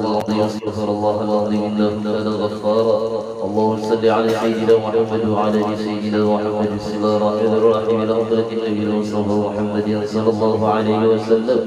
العظيم استغفر الله العظيم إنه كان غفارا. اللهم صل على سيدنا محمد وعلى آل سيدنا محمد. بسم الله الرحمن الرحيم. لحضرة النبي المصطفى محمد صلى الله عليه وسلم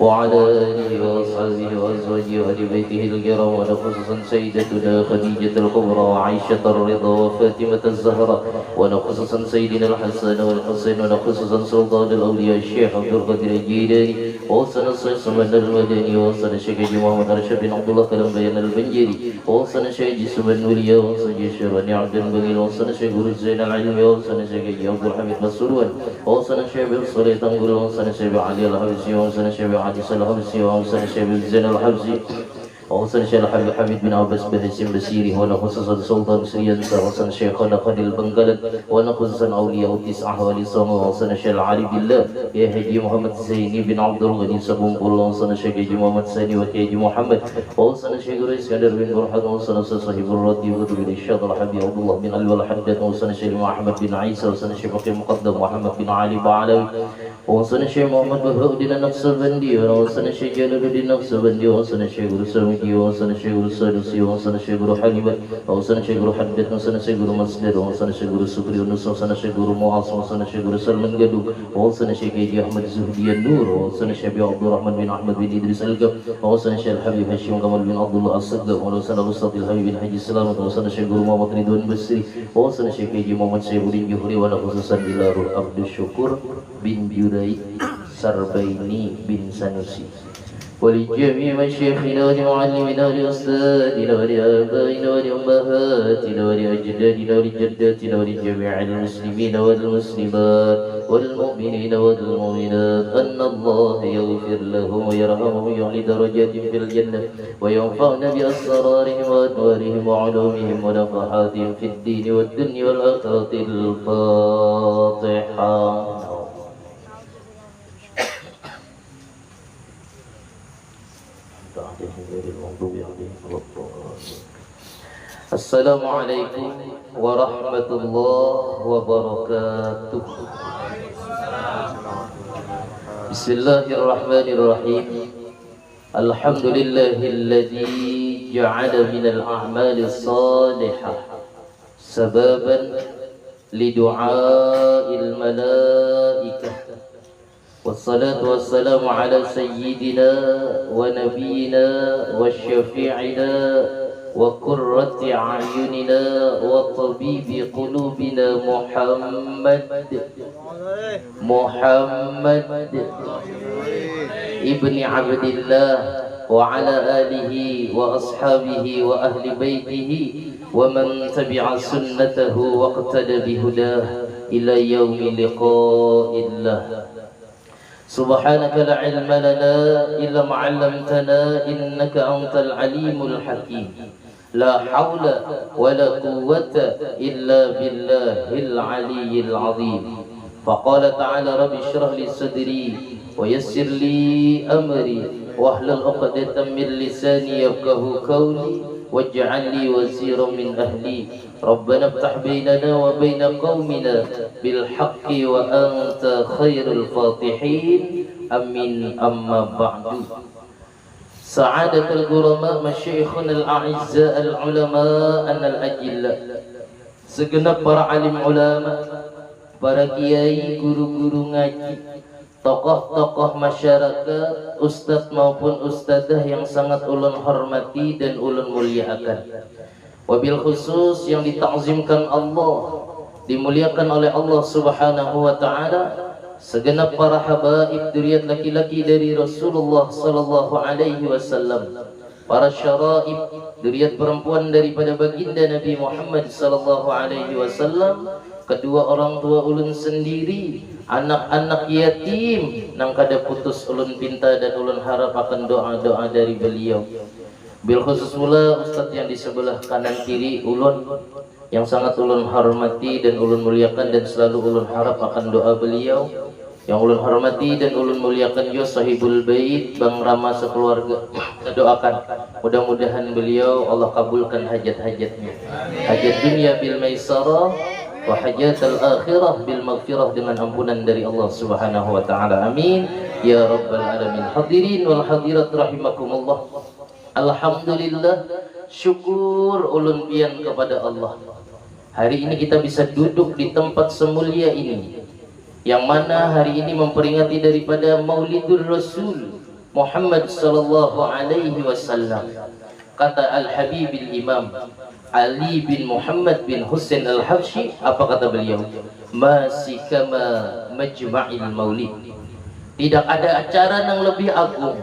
وعلى آله وأصحابه وأزواجه وأهل بيته الكرام، ونخصوصا سيدتنا خديجة الكبرى وعائشة الرضا وفاطمة الزهراء، ونخصوصا سيدنا الحسن والحسين، ونخصوصا سلطان الأولياء الشيخ عبد القادر الجيلاني، ووصلنا الشيخ سمن المدني، ووصلنا الشيخ محمد رشد بن عبد الله كلام بيان البنجري، ووصلنا الشيخ سمن وليا، ووصلنا الشيخ بني عبد البغيل، ووصلنا الشيخ زين العلم، ووصلنا الشيخ عبد الحميد مسروان، ووصلنا الشيخ بالصلاة تنقل، ووصلنا الشيخ علي الحبسي، ووصلنا الشيخ علي الحبسي، ووصلنا الشيخ زين الحبسي، ووصلنا الشيخ حميد بن عباس بن بسيري، ونخصوصا سلطان سريانسا، ووصلنا الشيخ خليل البنغلد، ونخصوصا أولياء التسعة ولسان، ووصلنا الشيخ علي بالله يا هدي محمد زيني بن عبد الغني سبونقل، ووصلنا الشيخ محمد ساني وكيجي محمد، ووصلنا الشيخ اسكندر بن برحان، ووصلنا صاحب الرادي وذو الشاط الحبيب عبد الله بن علي والحداد، ووصلنا الشيخ أحمد بن عيسى، ووصلنا الشيخ مقدم محمد بن علي بعلوي، ووصلنا الشيخ محمد بهاء الدين النقشبندي، ووصلنا الشيخ جلال الدين النقشبندي، ووصلنا الشيخ رسامي، ووصلنا الشيخ السادسي، ووصلنا الشيخ حليمة، ووصلنا الشيخ حداد، ووصلنا الشيخ مسدد، ووصلنا الشيخ سكري ونص، ووصلنا الشيخ معاص، ووصلنا الشيخ سلمان جدو، ووصلنا الشيخ أحمد زهدي النور، ووصلنا الشيخ عبد الرحمن بن أحمد بن إدريس القب، ووصلنا الشيخ الحبيب هاشم كمال بن عبد الله الصدق، ووصلنا الأستاذ الحبيب بن حجي السلامة، ووصلنا الشيخ محمد رضوان بسري، ووصلنا الشيخ محمد سيفودين جوهري، ونخصوصا بلال عبد الشكور بن جري سربيني بن سنوسي، ولجميع مشايخنا ولمعلمنا ولأستاذنا ولآبائنا ولأمهاتنا ولأجدادنا ولجداتنا ولجميع المسلمين والمسلمات والمؤمنين والمؤمنات أن الله يغفر لهم ويرحمهم ويعلي درجات في الجنة وينفعنا بأسرارهم وأنوارهم وعلومهم ونفحاتهم في الدين والدنيا والآخرة. الفاتحة. Assalamualaikum warahmatullahi wabarakatuh. Bismillahirrahmanirrahim. Alhamdulillahilladzi ja'ala minal a'mali salihah sababan lidu'a'il malaikah. Wassalatu wassalamu ala sayyidina wa nabiyyina wa syafi'ina wa qurrati a'yunina wa tabibi qulubina Muhammad ibni Abdillah wa ala alihi wa ashabihi wa ahli baitihi wa man tabi'a sunnatahu wa iqtada bihudah ila yaumi liqa'illah. Subhanaka la ilma lana illa ma 'allamtana innaka antal alimul hakim. La haula wa la quwwata illa billahil aliyyil azim. Faqala ta'ala rabbi shrah li sadri wa yassir li amri wahlul 'uqdatam min lisani yafqahu qawli waj'al li waziran min ahli. Rabbana iftah bainana wa baina qaumina bil haqqi wa anta khairul fatihin. Amin. Amma ba'du. Sa'adatul ghurama masyayikhuna al-a'izza al-ulama al-ajilla, segenap para alim ulama, para kiai, guru-guru ngaji, tokoh-tokoh masyarakat, ustadz maupun ustadzah yang sangat ulun hormati dan ulun muliakan. Wabil khusus yang ditakzimkan Allah, dimuliakan oleh Allah Subhanahu wa taala, segenap para habaib dzurriyyat laki-laki dari Rasulullah sallallahu alaihi wasallam, para syaraib dzurriyyat perempuan daripada baginda Nabi Muhammad sallallahu alaihi wasallam, kedua orang tua ulun sendiri, anak-anak yatim nang kada putus ulun pinta dan ulun harap akan doa-doa dari beliau. Bil khusus pula ustadz yang di sebelah kanan kiri ulun yang sangat ulun hormati dan ulun muliakan dan selalu ulun harap akan doa beliau. Yang ulun hormati dan ulun muliakan juga sahibul bait Bang Rama sekeluarga. Kita doakan mudah-mudahan beliau Allah kabulkan hajat-hajatnya. Hajat dunia bil maisarah wa hajatul akhirah bil maghfirah, dengan ampunan dari Allah Subhanahu wa taala. Amin ya rabbal alamin. Hadirin wal hadirat rahimakumullah. Alhamdulillah, syukur ulun pian kepada Allah. Hari ini kita bisa duduk di tempat semulia ini, yang mana hari ini memperingati daripada Maulidur Rasul Muhammad sallallahu alaihi wasallam. Kata Al-Habibil Imam Ali bin Muhammad bin Husain Al-Habsyi, apa kata beliau? Masih kama majma'il maulid. Tidak ada acara yang lebih agung,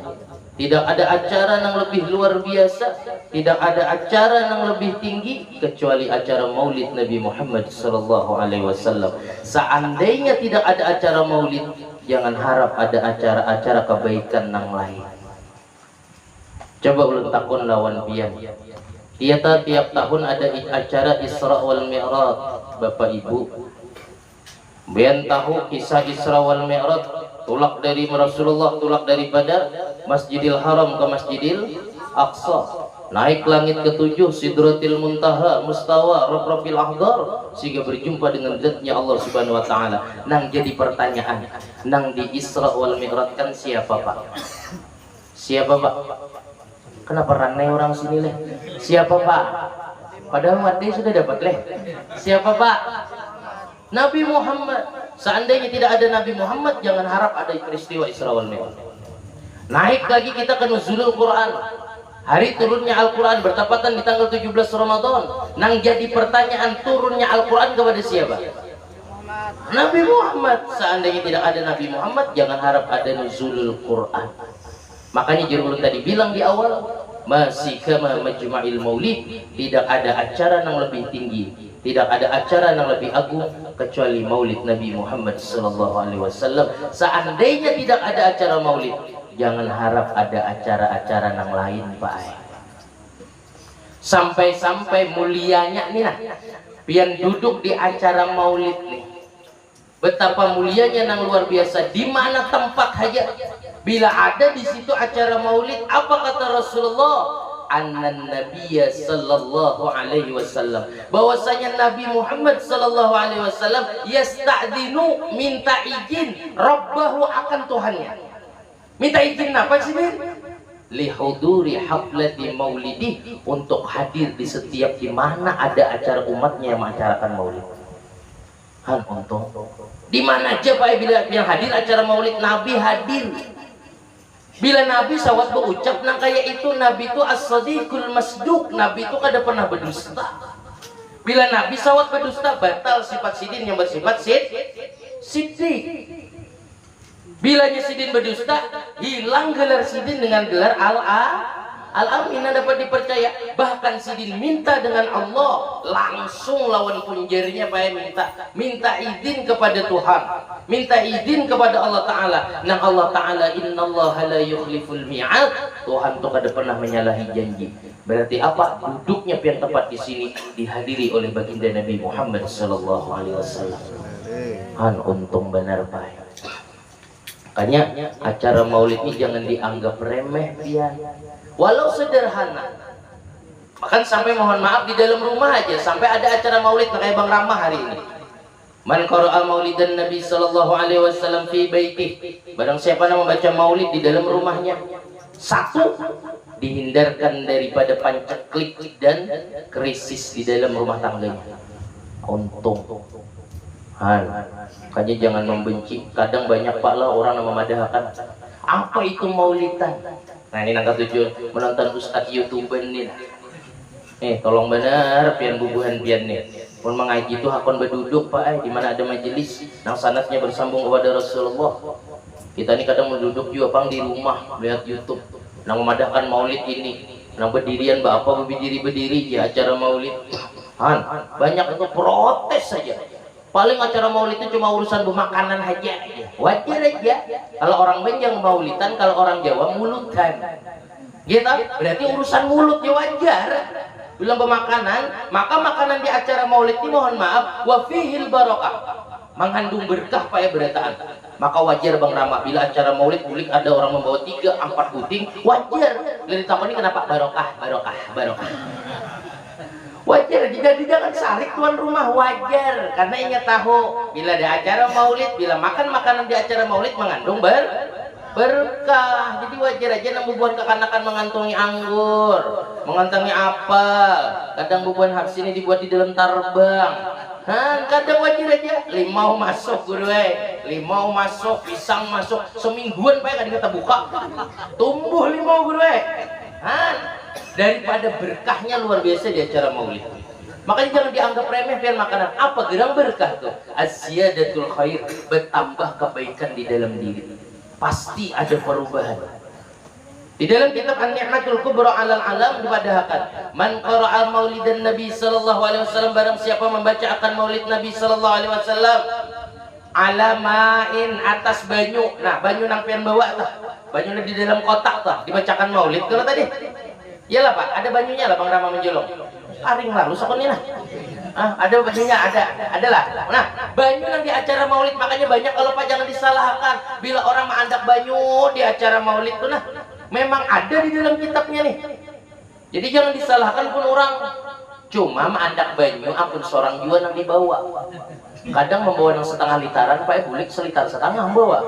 tidak ada acara yang lebih luar biasa, tidak ada acara yang lebih tinggi kecuali acara Maulid Nabi Muhammad sallallahu alaihi wasallam. Seandainya tidak ada acara Maulid, jangan harap ada acara-acara kebaikan yang lain. Coba ulun takun lawan pian. Tiap tahun ada acara Isra wal Mi'raj, Bapak Ibu. Bian tahu kisah Isra wal Mi'raj, tulak dari Rasulullah, tulak daripada Masjidil Haram ke Masjidil Aqsa, naik langit ketujuh, Sidratil Muntaha, Mustawa, Rabbul Ahdar, sehingga berjumpa dengan zatnya Allah Subhanahu wa taala. Nang jadi pertanyaan, nang di Isra wal Mi'raj kan siapa, Pak? Siapa, Pak? Kenapa ranai orang sini leh? Siapa, Pak? Padahal mati sudah dapat leh. Siapa, Pak? Nabi Muhammad. Seandainya tidak ada Nabi Muhammad, jangan harap ada peristiwa Isra wal Mi'raj. Naik lagi kita ke nuzulul Quran, hari turunnya Al-Quran bertepatan di tanggal 17 Ramadan. Nang jadi pertanyaan, turunnya Al-Quran kepada siapa? Nabi Muhammad. Seandainya tidak ada Nabi Muhammad, jangan harap ada nuzulul Quran. Makanya jurulun tadi bilang di awal, masih kama majma'il maulid. Tidak ada acara yang lebih tinggi, tidak ada acara yang lebih agung kecuali Maulid Nabi Muhammad sallallahu alaihi wasallam. Seandainya tidak ada acara Maulid, jangan harap ada acara-acara yang lain, Pak. Sampai-sampai mulianya nih, nah, pian duduk di acara Maulid nih. Betapa mulianya yang luar biasa. Di mana tempat saja, bila ada di situ acara Maulid, apa kata Rasulullah? Annan Nabiyya sallallahu alaihi wasallam, bahwasanya Nabi Muhammad sallallahu alaihi wasallam yasta'dinu, minta izin Rabbahu, akan Tuhannya. Minta izin apa sih, Bir? Lihuduri haflati maulidih, untuk hadir di setiap di mana ada acara umatnya yang mengacarakan Maulid. Han untung di mana aja, Pak, bila yang hadir acara Maulid, Nabi hadir. Bila Nabi sawat berucap nang kayak itu, Nabi itu as-sadiqul masduq, Nabi itu kada pernah berdusta. Bila Nabi sawat berdusta, batal sifat sidin yang bersifat siddiq. Bila sidin berdusta, hilang gelar sidin dengan gelar al-amin, dapat dipercaya. Bahkan sidin minta dengan Allah, langsung lawan punjernya Pak, minta izin kepada Tuhan, minta izin kepada Allah Ta'ala. Nah Allah Ta'ala, innallaha la yukhliful mi'ad, Tuhan tuh kada pernah menyalahi janji. Berarti apa? Duduknya yang tepat di sini dihadiri oleh baginda Nabi Muhammad sallallahu alaihi wasallam. Han untung benar, Pak. Makanya acara Maulid ini jangan dianggap remeh, pian. Walau sederhana, bahkan sampai mohon maaf di dalam rumah aja sampai ada acara Maulid kayak Bang Ramah hari ini. Man qara'al maulidan Nabi sallallahu alaihi wasallam fi baitih, barang siapa yang membaca Maulid di dalam rumahnya, satu, dihindarkan daripada pancaklik dan krisis di dalam rumah tangganya. Untung. Makanya jangan membenci. Kadang banyak Pak lah orang yang memadahkan, apa itu Maulidan. Nah ini nangka tujuan menonton Ustadz YouTuber nih. Tolong benar pian bubuhan pian nih. Pun mengaji itu hakon berduduk, Pak, di mana ada majelis nang sanatnya bersambung kepada Rasulullah. Kita ini kadang menduduk juga Pang di rumah melihat YouTube nang memadahkan Maulid ini. Nang berdirian bapak berdiri ya acara Maulid. Banyak itu protes saja. Paling acara Maulid itu cuma urusan bermakanan aja. Wajar aja. Kalau orang Banjar Maulidan, kalau orang Jawa mulutan. Gitu? Berarti urusan mulutnya wajar. Bilang bermakanan, maka makanan di acara Maulid ini mohon maaf, wa fihil barokah, mengandung berkah, Pak, ya, berataan. Maka wajar Bang Rama bila acara Maulid publik ada orang membawa 3-4 puting, wajar. Lalu takoni kenapa barokah. Wajar, jadi jangan sarik tuan rumah, wajar. Karena ingat tahu, bila ada acara Maulid, bila makan makanan di acara Maulid mengandung berkah. Jadi wajar aja nang bubuhan kekanakan mengantongi anggur, mengantongi apel, kadang bubuhan habis ini dibuat di dalam tarbang. Kadang wajar aja limau masuk guru limau masuk, pisang masuk, semingguan pak kadang kita buka tumbuh limau guru daripada berkahnya luar biasa di acara maulid. Makanya jangan dianggap remeh kan makanan. Apa gerang berkah tuh? Asyadatul khair, bertambah kebaikan di dalam diri. Pasti ada perubahan. Di dalam kitab An-Ni'matul Kubra 'alal Alam dipadahkan, man qara'al maulidan Nabi sallallahu alaihi wasallam, barang siapa membaca akan maulid Nabi sallallahu alaihi wasallam, alamain atas banyu. Nah, banyu nang pian bawa tah. Banyu di dalam kotak tah dibacakan maulid kalau tadi. Iyalah Pak, ada banyunya lah Bang Rama menjolong. Paring lalu sokon lah. Ada banyunya, ada lah. Nah, banyu yang di acara maulid, makanya banyak kalau Pak jangan disalahkan. Bila orang mengandak banyu di acara maulid tuh nah, memang ada di dalam kitabnya nih. Jadi jangan disalahkan pun orang. Cuma mengandak banyu, ampun seorang juga yang dibawa. Kadang membawa yang setengah litaran, Pak bulik selitar setengah membawa.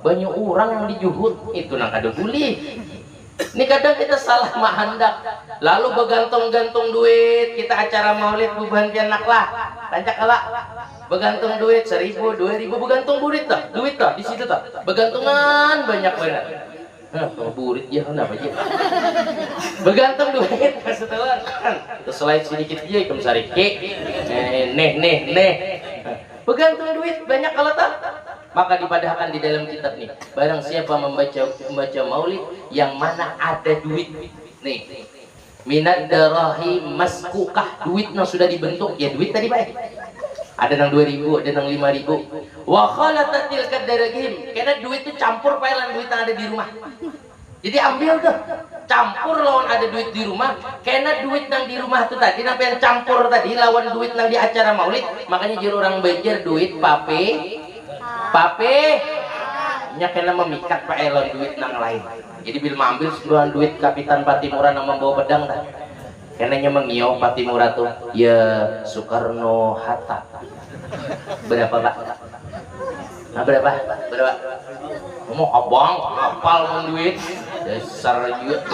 Banyu orang yang dijuhut, itu nang ada bulik. Ini kadang kita salah mahandak, lalu begantung-gantung duit. Kita acara maulid buban pianak lah, tancak lah, begantung duit 1.000, 2.000, begantung duit di situ begantungan banyak banget. Burit ya kenapa aja? Begantung duit setelah kan, slide sedikit aja ikut sari nih, begantung duit banyak kalau tak. Maka dipadahkan di dalam kitab nih, barang siapa membaca maulid yang mana ada duit nih, minat darahi maskukah, duit yang sudah dibentuk ya duit tadi baik, ada yang 2.000, ada yang 5.000, wa khalatatil kadaragim, karena duit itu campur pailan duit yang ada di rumah. Jadi ambil tuh, campur lawan ada duit di rumah, karena duit yang di rumah itu tadi, namanya yang campur tadi lawan duit yang di acara maulid. Makanya jadi orang Banjar duit pape nya kena memikat Pak Elon duit nang lain. Jadi bila ambil sebuah duit Kapitan Patimura yang membawa pedang kan, kenanya mengiau Patimura tuh ya Soekarno Hatta. Berapa Pak? Berapa? Ngomong abang hafal duit dasar juga.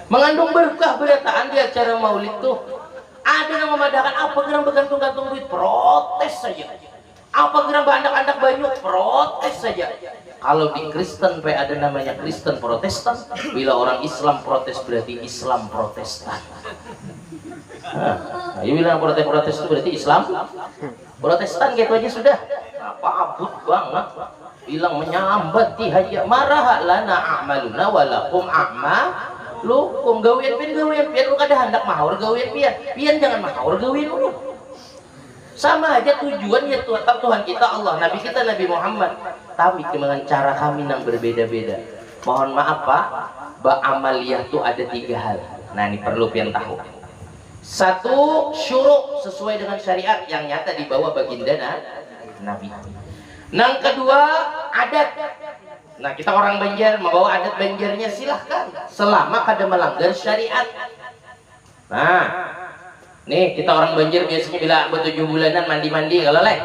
Mengandung berkah berataan di acara maulid tuh. Ada yang memadahkan apa gerang bergantung-gantung duit, protes saja. Apa gerang bandak-bandak banyu, protes saja. Kalau di Kristen ada namanya Kristen Protestan. Bila orang Islam protes berarti Islam Protestan. Nah, bilang protes itu berarti Islam Protestan gitu aja sudah. Apa abut banget. Bilang menyambat haja marah lana a'maluna walakum a'malukum. Gawian pian lu kada hendak mahur gawian pian jangan mahur gawian lu. Sama aja tujuan ya Tuhan kita Allah, Nabi kita Nabi Muhammad. Tapi dengan cara kami yang berbeda-beda. Mohon maaf Pak, amaliyah itu ada 3 hal. Nah ini perlu pian tahu. 1, syuruk sesuai dengan syariat yang nyata dibawa baginda Nabi. Yang kedua, adat. Nah kita orang Banjar membawa adat Banjarnya silahkan, selama kada melanggar syariat. Nah nih kita orang Banjar biasanya bila ber7 bulanan mandi-mandi kalau leh.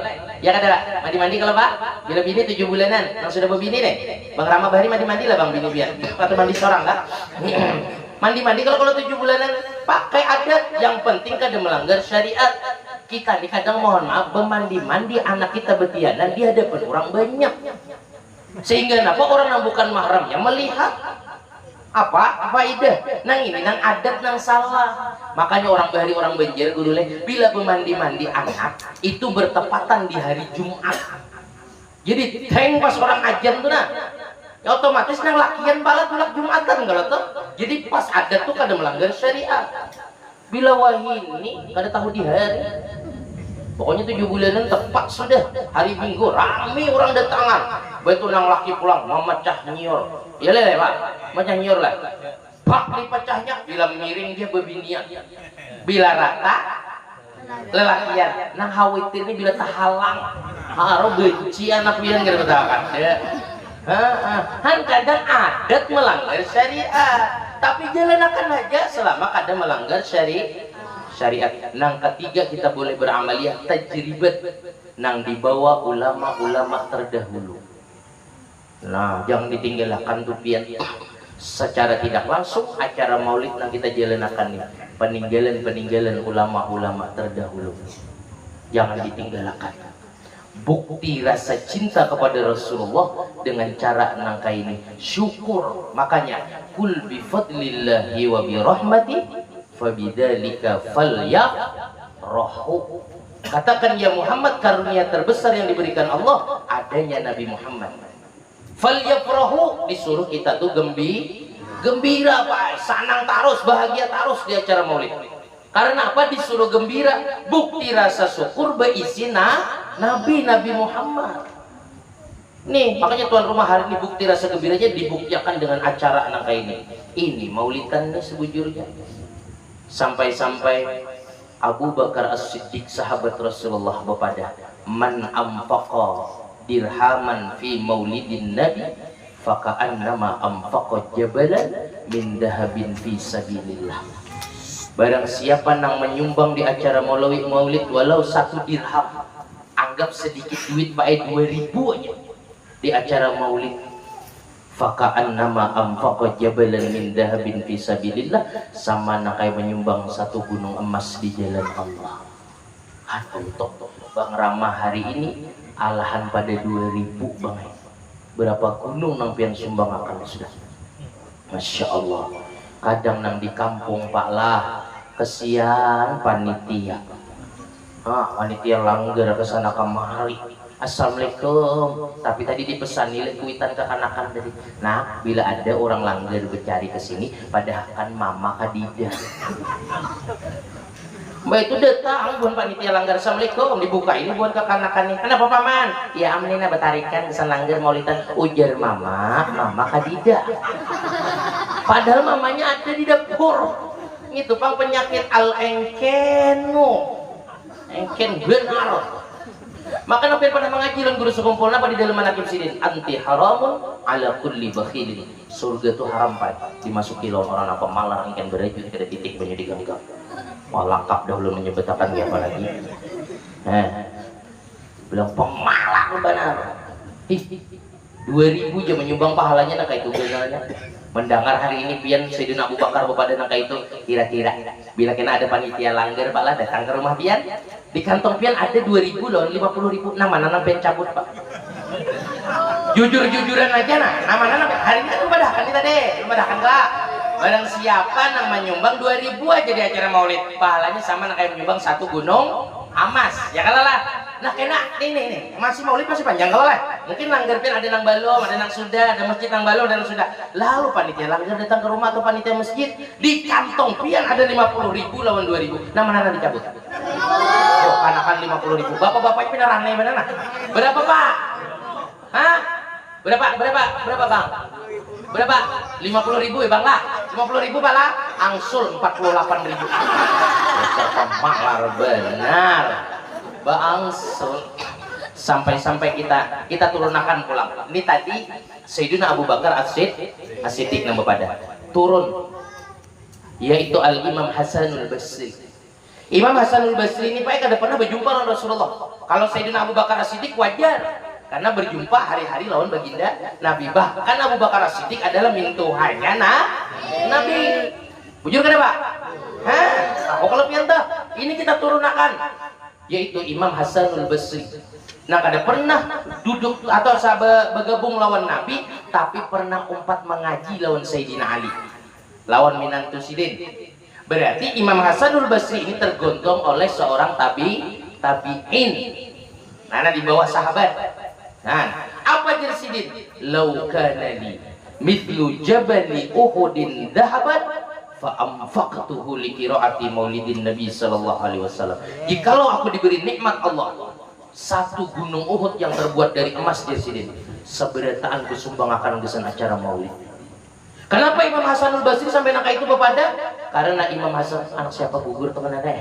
Ya kada mandi-mandi kalau Pak. Bila bini 7 bulanan yang sudah berbini nih. Bang Rama Bahari mandi-mandi lah Bang bini biar. Atau mandi seorang kah? Mandi-mandi kalau 7 bulanan pakai adat, yang penting kada melanggar syariat. Kita nih kadang mohon maaf mandi-mandi anak kita betianan di hadapan orang banyak. Sehingga apa orang yang bukan mahramnya melihat apa ide nang ini nang adat nang salah. Makanya orang Bahari orang Banjar dulu bila mandi anak itu bertepatan di hari Jumat. Jadi teng pas orang ajan tuh nah ya otomatis nang lakian balat tulak Jumatan kalau tuh. Jadi pas adat tuh kada melanggar syariat. Bila wahini kada tahu di hari. Pokoknya 7 bulanan tepat sudah hari Minggu rame orang datangan. Betul nang laki pulang memecah nyior. Ya lele Pak, macam nyior lah. Pak dipecahnya bila miring dia bebinian. Bila rata lelakian. Nang khawatir ini bila tahalang. Haro benci anak pian gitu katakan. Ya. Kadang adat melanggar syariat. Tapi jalanakan aja selama kada melanggar syariat. Nang ketiga kita boleh beramaliyah tajribat nang dibawa ulama-ulama terdahulu. Nah, jangan ditinggalkan tuh pian. Secara tidak langsung acara maulid yang kita jalankan nih, peninggalan ulama-ulama terdahulu. Jangan ditinggalkan. Bukti rasa cinta kepada Rasulullah dengan cara nangka ini syukur. Makanya kul bi fadlillahi wa bi rahmati fabidzalika falyafrahu. Katakan ya Muhammad, karunia terbesar yang diberikan Allah adanya Nabi Muhammad. Falyafrahu, disuruh kita tuh gembira Pak, senang terus, bahagia terus di acara maulid. Karena apa disuruh gembira? Bukti rasa syukur berisi Nabi Muhammad. Nih, makanya tuan rumah hari ini bukti rasa gembiranya dibuktikan dengan acara anak ini. Ini maulidannya sebujurnya. Sampai-sampai Abu Bakar As-Siddiq sahabat Rasulullah bepada, man amfaqa dirhaman fi maulidin nabi faka'annama amfaqa jabalan min dahabin fi sabilillah. Barang siapa yang menyumbang di acara maulid walau 1 dirham, anggap sedikit duit pakai 2000 aja di acara maulid, faka'annama amfaqa jabalan min dahabin fi sabilillah, sama nakai menyumbang 1 gunung emas di jalan Allah. Aduh, Bang Rama hari ini alahan pada 2000 Bang. Berapa gunung nang pian sumbang akan sudah. Masya Allah. Kadang nang di kampung Pak lah kesian panitia. Panitia langgar kesana kemari. Assalamualaikum. Tapi tadi dipesan nilai kuitan kekanakan tadi. Nah, bila ada orang langgar bercari ke sini, padahal kan Mama Khadijah. Mbak itu datang bukan panitia langgar. Assalamualaikum, dibuka ini bukan kekanakan nih. Kenapa paman? Ya amnina betarikan kesan langgar maulidan. Ujar Mama Khadijah. Padahal mamanya ada di dapur. Itu pang penyakit al-engkenu. Engken benar. Maka nabi pernah mengaji dan guru sekumpul apa di dalam manakib sidin, anti haramun ala kulli bakhilin. Surga itu haram Pak dimasuki lawan orang apa malah ingin berajut ke titik penyudikan juga. Wah lengkap dahulu menyebutkan apa lagi. Bilang pemalang benar. 2000 aja menyumbang pahalanya nak itu benernya. Mendengar hari ini pian Sayyidina Abu Bakar kepada nangka itu, kira-kira bila kena ada panitia langgar Pak lah datang ke rumah pian, di kantong pian ada 2000 loh, 50.000. Nama pian cabut Pak. Jujur-jujuran aja nama hari ini kan padahkan kita deh, padahkan enggak. Barang siapa yang menyumbang 2000 aja di acara maulid, pahalanya sama kayak menyumbang 1 gunung emas. Ya kalah lah. Nah kena ini masih maulid masih panjang kalau lah. Mungkin langgar pian ada nang balom, ada nang sudah, ada masjid nang balom, ada nang sudah. Lalu panitia langgar datang ke rumah atau panitia masjid, di kantong pian ada 50.000 lawan 2000. Nama dicabut. Oh, kanakan 50.000. Bapak-bapak ini raneh benar nah. Berapa Pak? Hah? Berapa Bang? Berapa? 50.000 ya Bang lah. 50.000 Pak lah. Angsul 48.000. Malar benar. Bangsul. Sampai kita turunakan pulang. Ini tadi Sayyidina Abu Bakar As-Siddiq nama pada turun, yaitu Al-Imam Hasanul Basri. Imam Hasanul Basri ini Pak kada pernah berjumpa dengan Rasulullah. Kalau Sayyidina Abu Bakar As-Siddiq wajar karena berjumpa hari-hari lawan baginda Nabi. Bahkan Abu Bakar As-Siddiq adalah mintuhannya Nabi. Bujur kada Pak? Kalau piantah ini kita turunakan, yaitu Imam Hasanul Basri. Nah kada pernah duduk atau bergabung lawan Nabi, tapi pernah umpat mengaji lawan Sayyidina Ali, lawan minantu sidin. Berarti Imam Hasanul Basri ini tergontung oleh seorang tabi'in. Nah di bawah sahabat. Nah apa jadi sidin? Lau kana li mithlu jabali Uhudin dhahaban fa'amfaqtuhu li qiraati maulidin Nabi sallallahu alaihi wasallam. Jikalau aku diberi nikmat Allah 1 gunung Uhud yang terbuat dari emas di sini, seberataan kusumbang akan gesan acara maulid. Kenapa Imam Hasanul Basri sampai nangka itu bepada? Karena Imam Hasan anak siapa gugur teman deh.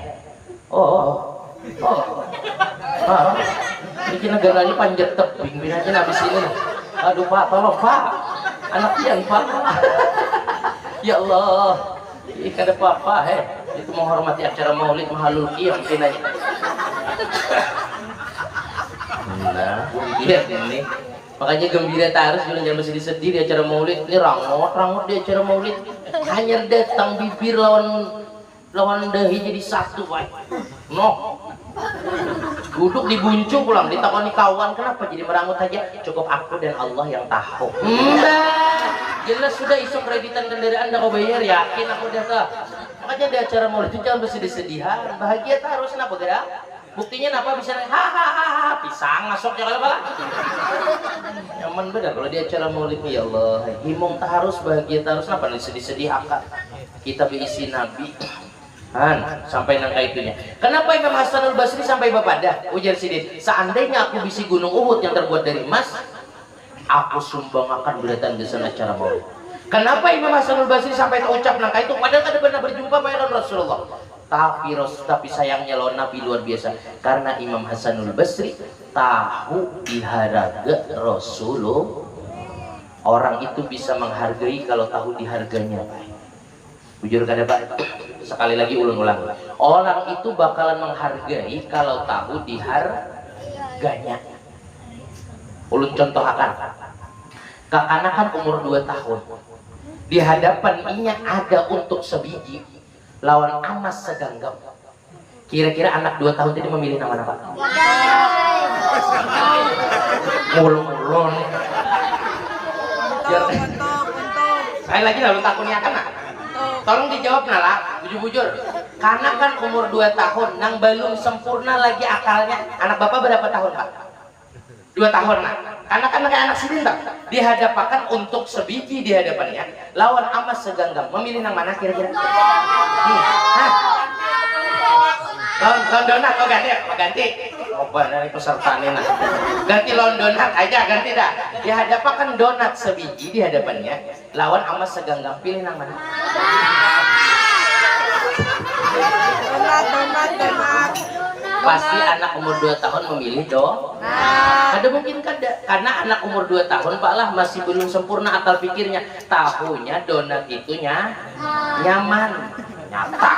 Ini negara ini panjat tebing binatang habis ini. Aduh Pak, tolong Pak, anak pian Pak. Ya Allah, ini kada apa-apa itu menghormati acara maulid mahalul qiyam pinanya. Nah, lihat ini Makanya gembira terus, jangan mesti disedih di acara maulid. Ini rangot di acara maulid. Hanya datang bibir lawan dahi jadi satu, Pak. Duduk dibuncung pulang, ditakoni kawan, kenapa jadi merangut aja? Cukup aku dan Allah yang tahu. Jelas sudah isu kreditan kendaraan dah kau bayar, yakin aku dah tuh. Makanya di acara maulid itu jangan bersedih-sedihan, bahagia terus, kenapa gerak? Buktinya apa bisa hahaha pisang masuk ya kalau nyaman beda kalau di acara maulid ya Allah himong harus bahagia terus kenapa sedih-sedih akan kita berisi nabi sampai nangka itunya. Kenapa Imam Hasanul Basri sampai bapadah ujar Sidin, seandainya aku bisi gunung Uhud yang terbuat dari emas, aku sumbang akan berdatang di sana acara maulid. Kenapa Imam Hasanul Basri sampai terucap nangka itu padahal kada pernah berjumpa dengan Rasulullah? Tapi sayangnya lawan Nabi luar biasa, karena Imam Hasanul Basri tahu diharaga Rasulullah. Orang itu bisa menghargai kalau tahu diharganya. Jujur kada Pak? Sekali lagi ulang-ulang. Orang itu bakalan menghargai kalau tahu diharganya. Ulun contoh akan. Kakanakan umur 2 tahun. Di hadapan inya ada untuk sebiji. Lawan emas segenggam. Kira-kira anak 2 tahun tadi memilih nama apa? Mulung-mulung. Sekali lagi lalu takutnya kan? Tolong dijawab nala, bujur-bujur. Karena kan umur 2 tahun, nang belum sempurna lagi akalnya. Anak bapak berapa tahun Pak? 2 tahun nak. Karena kan kayak anak sidin tak? Dihadapakan untuk sebiji di hadapannya. Lawan emas segenggam. Memilih yang mana kira-kira? Lawan donat, oh ganti, ganti. Coba dari peserta nih nah. Ganti lawan donat aja, ganti dah. Dihadapakan donat sebiji di hadapannya. Lawan emas segenggam, pilih yang mana? Donat. Pasti anak umur 2 tahun memilih ada mungkin kada, karena anak umur 2 tahun Pak lah masih belum sempurna akal pikirnya. Tahunya donat itu nyaman, nyata.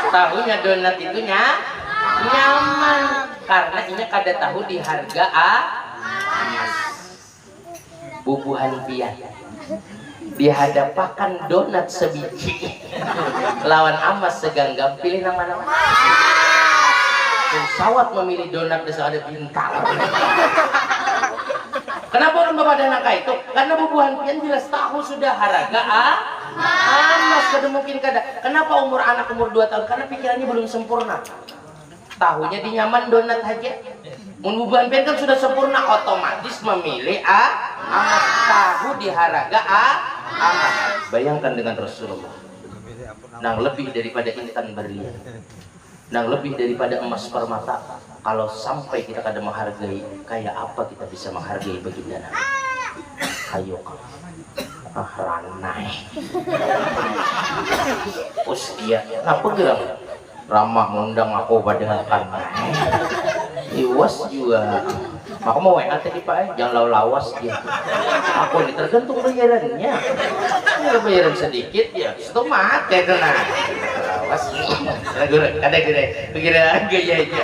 Tahunya donat itu nyaman, karena ini kada tahu di harga bubuhan pian. Dihadapakan donat sebiji lawan emas segenggam, pilih yang mana? Sawat memilih donat desa ada bintang. Kenapa orang bapak dan angka itu? Karena bubuhan pian jelas tahu sudah harga emas kada mungkin kada. Kenapa anak umur 2 tahun? Karena pikirannya belum sempurna. Tahunya di nyaman donat aja. Bubuhan pian kan sudah sempurna, otomatis memilih emas. Tahu di harga emas. Bayangkan dengan Rasulullah. Nang lebih daripada intan berlian. Nang lebih daripada emas permata. Kalau sampai kita kada menghargai, kayak apa kita bisa menghargai baginda Nabi? Ayo ranai dia apa gerak ramah ngundang aku pada kanai iwas juga aku mau WA tadi Pak jangan lawas gitu. Aku ini tergantung bayarannya. Kalau bayaran sedikit ya stomat ya kena lawas ada kira gaya aja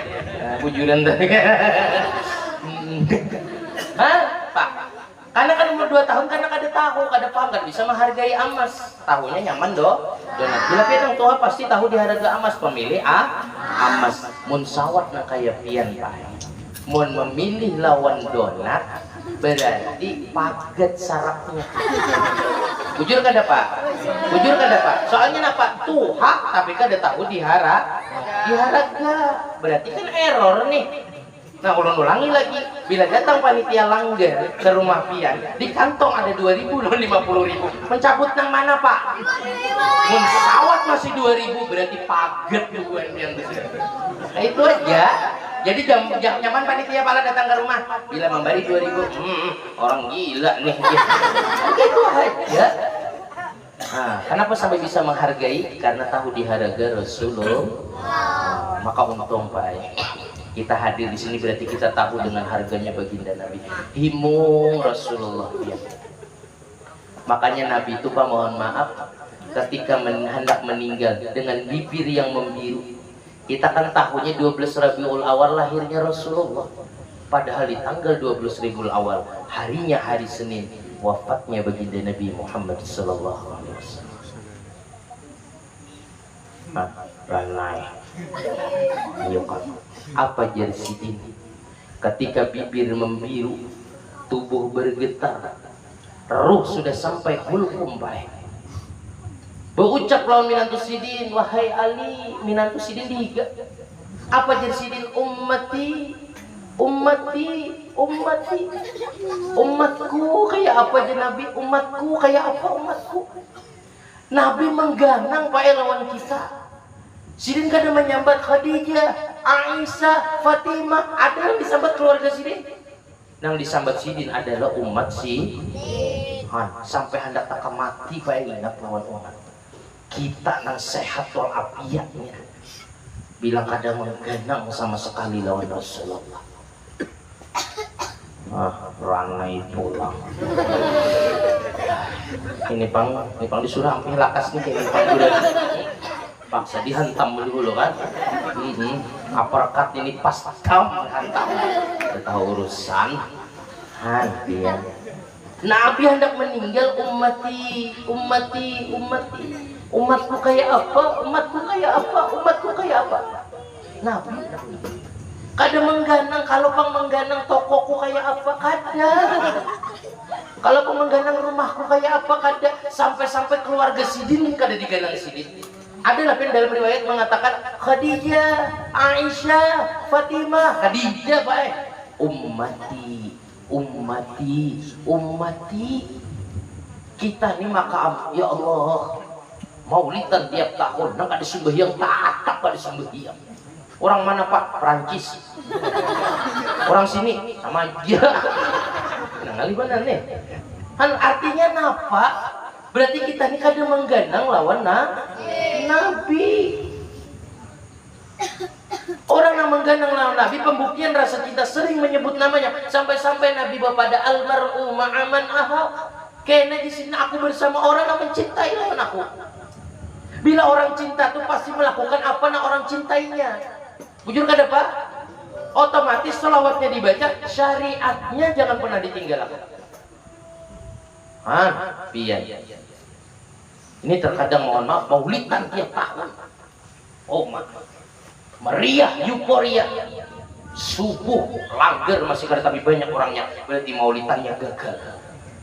bujuran tadi. Pak, karena kan umur 2 tahun karena kada tahu, kada paham, kada bisa menghargai emas. Tahunya nyaman donat. Bila pian tua pasti tahu di harga emas, pemilih emas. Mun sawat na kaya pian Pak. Mun memilih lawan donat berarti paget sarapnya. Bujur kada Pak? Bujur kada Pak? Soalnya apa? Tuha tapi kada tahu di harga. Berarti kan error nih. Nah ulang-ulangi lagi, bila datang panitia langgar ke rumah pian, di kantong ada 2.000 dan 50.000. Mencabut nang mana Pak? Mun sawat masih 2.000 berarti paget bukan pian besar. Nah itu aja. Jadi jam nyaman panitia pala datang ke rumah, bila memberi 2.000, orang gila nih. Itu aja. Nah, kenapa sampai bisa menghargai? Karena tahu di harga Rasulullah. Maka untung Pak. Kita hadir di sini berarti kita tahu dengan harganya baginda Nabi. Himung Rasulullah ya. Makanya Nabi itu Pak mohon maaf ketika hendak meninggal dengan bibir yang membiru. Kita kan tahunya 12 Rabiul Awal lahirnya Rasulullah. Padahal di tanggal 12 Rabiul Awal, harinya hari Senin, wafatnya baginda Nabi Muhammad sallallahu alaihi wasallam. Ranai. Ayo kan. Apa jadi sidin? Ketika bibir membiru, tubuh bergetar, ruh sudah sampai hulkum baik. Berucap lawan Minantu Sidin, wahai Ali, Minantu Sidin dihiga. Apa jadi sidin? Ummati, ummati, ummati. Umatku kayak apa aja Nabi? Umatku kayak apa umatku? Nabi mengganang Pak lawan kita. Sidin kadang menyambat Khadijah, Aisyah, Fatimah. Ada yang disambat keluarga Sidin? Yang disambat Sidin adalah umat Sidin. Sampai hendak tak mati Pak ingat lawan umat. Kita nang sehat wal afiatnya. Bilang kadang mengganang sama sekali lawan Rasulullah. Ranai pulang. Ini pang disuruh ambil lakas nih ini pang udah paksa dihantam dulu kan. Uppercut ini pas kamu hantam. Udah tahu urusan. Ya. Nabi hendak meninggal, ummati, ummati, ummati. Umatku kayak apa? Umatku kayak apa? Umatku kayak apa? Nabi. Kadang mengganang, kalau pang mengganang tokoku kayak apa? Kada. Kalau pang mengganang rumahku kayak apa? Kada. Sampai-sampai keluarga Sidin kada diganang Sidin. Adalah dalam riwayat mengatakan Khadijah, Aisyah, Fatimah, Khadijah Pak. Ummati, ummati, ummati. Kita ini maka ya Allah, maulidan tiap tahun, nang ada sembahyang tak ada sembahyang. Orang mana Pak? Perancis. Orang sini sama aja. Nah, ngali mana nih? Kan artinya napa? Berarti kita ini kadang mengganang lawan Nabi. Orang yang mengganang lawan Nabi, pembuktian rasa kita sering menyebut namanya. Sampai-sampai Nabi bapada almar'u ma'aman ahab. Kayaknya di sini aku bersama orang yang mencintai lawan aku. Bila orang cinta tuh pasti melakukan apa yang orang cintainya. Bujur kada Pak? Otomatis selawatnya dibaca, syariatnya jangan pernah ditinggalkan. Pian. Ini terkadang mohon maaf maulidan tiap tahun. Oh meriah, euforia. Subuh langgar masih kada tapi banyak orangnya. Berarti maulidannya gagal.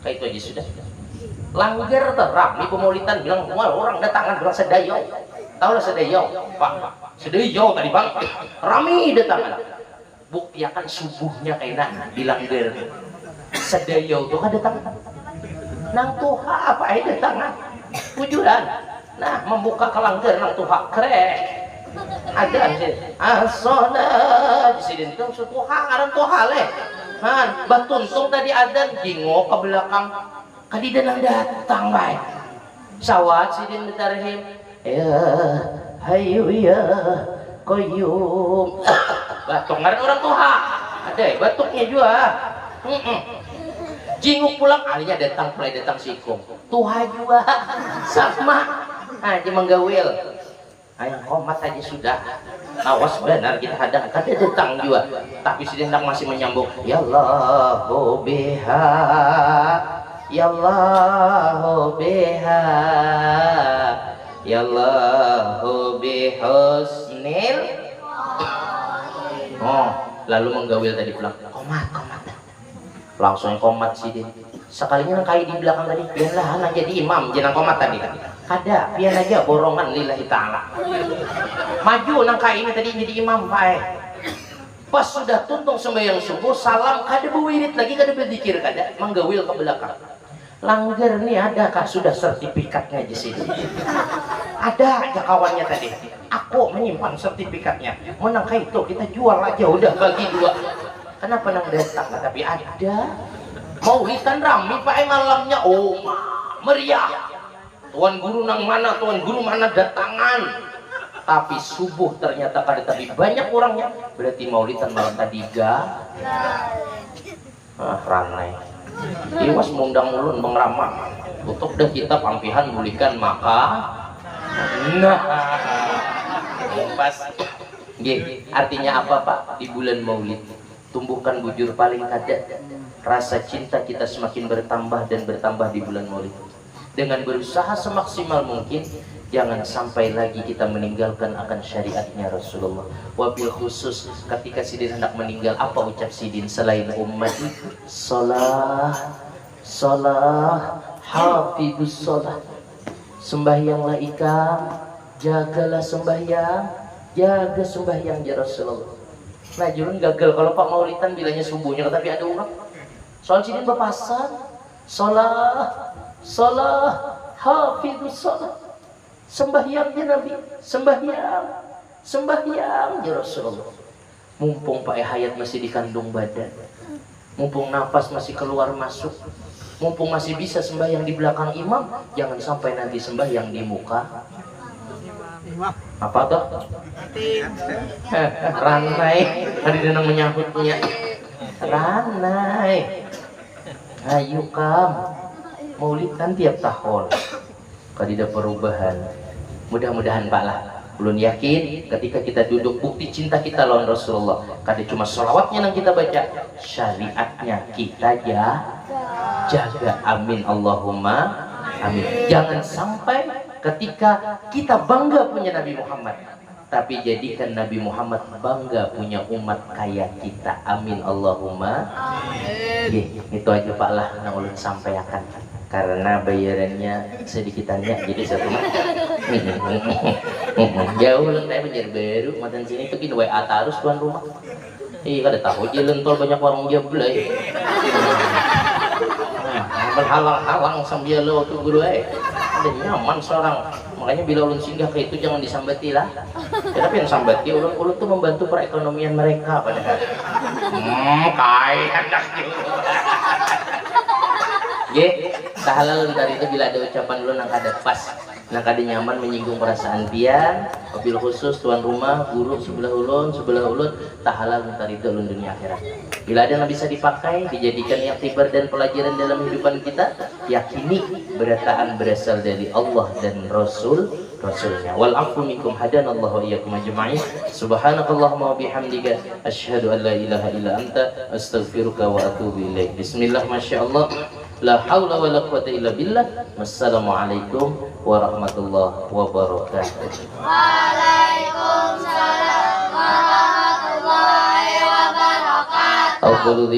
Kayak itu aja sudah. Langgar terang nih pemaulidan bilang wah orang datangan bilang sedayau. Tahu lah sedayau, Pak. Sedayau tadi Bang. Rami datangan. Bukti akan subuhnya kayak bilang der. Sedayau tuh kan datang. Nang tuha apa aja datangan. Pujuran. Nah, membuka kelanggar nang tuha krek. Ada sih. As-shalah di sini tuh tuha ngaran tuha leh. Batuntung tadi adan jingok ke belakang. Kadida nang datang baik. Sawat sidin betarhim. Ya hayu ya qayyum. Batuk ngaran orang tuha. Ada batuknya juga. Jinguk pulang alinya datang mulai datang sikung. Tuha juga sama. Aja menggawil. Ayo komat aja sudah. Awas benar kita hadang kada datang juga. Tapi si dendang masih menyambung. Ya Allahu biha. Ya Allahu biha. Ya Allahu bihusnil. Lalu menggawil tadi pulang. Komat. Langsung komat sih dia. Sekalinya nang di belakang tadi, biarlah anak jadi imam, jangan komat tadi. Ada, biar aja borongan lillahi ta'ala. Maju nang ini tadi jadi imam, Pak. Pas sudah tuntung sembahyang subuh, salam kada berwirid lagi, kada berzikir kada, menggawil ke belakang. Langgar nih adakah sudah sertifikatnya di sini? Ada aja kawannya tadi. Aku menyimpan sertifikatnya. Menang itu kita jual aja udah bagi dua. Kenapa nang datang? Tapi ada maulidan rame Pak malamnya. Oh meriah. Tuan guru nang mana? Tuan guru mana datangan? Tapi subuh ternyata kada tapi banyak orangnya. Berarti maulidan malam tadi ranai. Iwas mundang ulun mengramah. Tutup dah kita pampihan bulikan maka. Nah, pas. Artinya apa Pak di bulan Maulid? tumbuhkan bujur paling kada. Rasa cinta kita semakin bertambah dan bertambah di bulan Maulid. Dengan berusaha semaksimal mungkin, jangan sampai lagi kita meninggalkan akan syariatnya Rasulullah. Wabil khusus ketika Sidin hendak meninggal, apa ucap Sidin selain ummati? Salah, salah, hafidus salah. Sembahyanglah ikam, jagalah sembahyang, jaga sembahyang ya Rasulullah. Nah jurun gagal kalau Pak Maulidan bilangnya subuhnya, tapi ada orang soal Sidin berpasan, salah, salah, hafidus salah. Sembahyangnya Nabi, sembahyang, sembahyang ya Rasulullah. Mumpung Pak Hayat masih dikandung badan, mumpung napas masih keluar masuk, mumpung masih bisa sembahyang di belakang imam, jangan sampai nanti sembahyang di muka. Apa tuh? Ranai, tadi denang menyahutnya. Ranai, ayo kam, Maulid kan tiap tahun. Kada perubahan. Mudah-mudahan Pak lah. Ulun yakin ketika kita duduk, bukti cinta kita lawan Rasulullah. Kada cuma sholawatnya yang kita baca, syariatnya kita jaga. Amin Allahumma amin. Jangan sampai ketika kita bangga punya Nabi Muhammad, tapi jadikan Nabi Muhammad bangga punya umat kayak kita. Amin Allahumma amin. Itu aja Pak lah yang ulun sampaikan. Karena bayarannya sedikitannya, jadi satu jauh lah saya menjadi baru matan sini tuh gini WA terus tuan rumah. Kada tahu jalan tol banyak warung dia belai. Berhalang-halang sambil lo tuh guru ada nyaman seorang. Makanya bila ulun singgah ke itu jangan disambati lah. Tapi yang sambati ulun tuh membantu perekonomian mereka padahal. Kaya dah Ye, tahalal dari itu bila ada ucapan lu nang kada pas, nang kada nyaman menyinggung perasaan pian, mobil khusus tuan rumah, guru sebelah ulun, tahalal dari itu ulun dunia akhirat. Bila ada yang bisa dipakai, dijadikan iktibar dan pelajaran dalam kehidupan kita, yakini berataan berasal dari Allah dan Rasulnya. Wal afu minkum hadanallahu wa iyyakum ajma'in. Subhanakallahumma wa bihamdika asyhadu an la ilaha illa anta astaghfiruka wa atubu ilaik. Bismillah, masyaallah. La haula wa la quwata illa billah. Wassalamualaikum warahmatullahi wabarakatuh. Waalaikumsalam warahmatullahi wabarakatuh.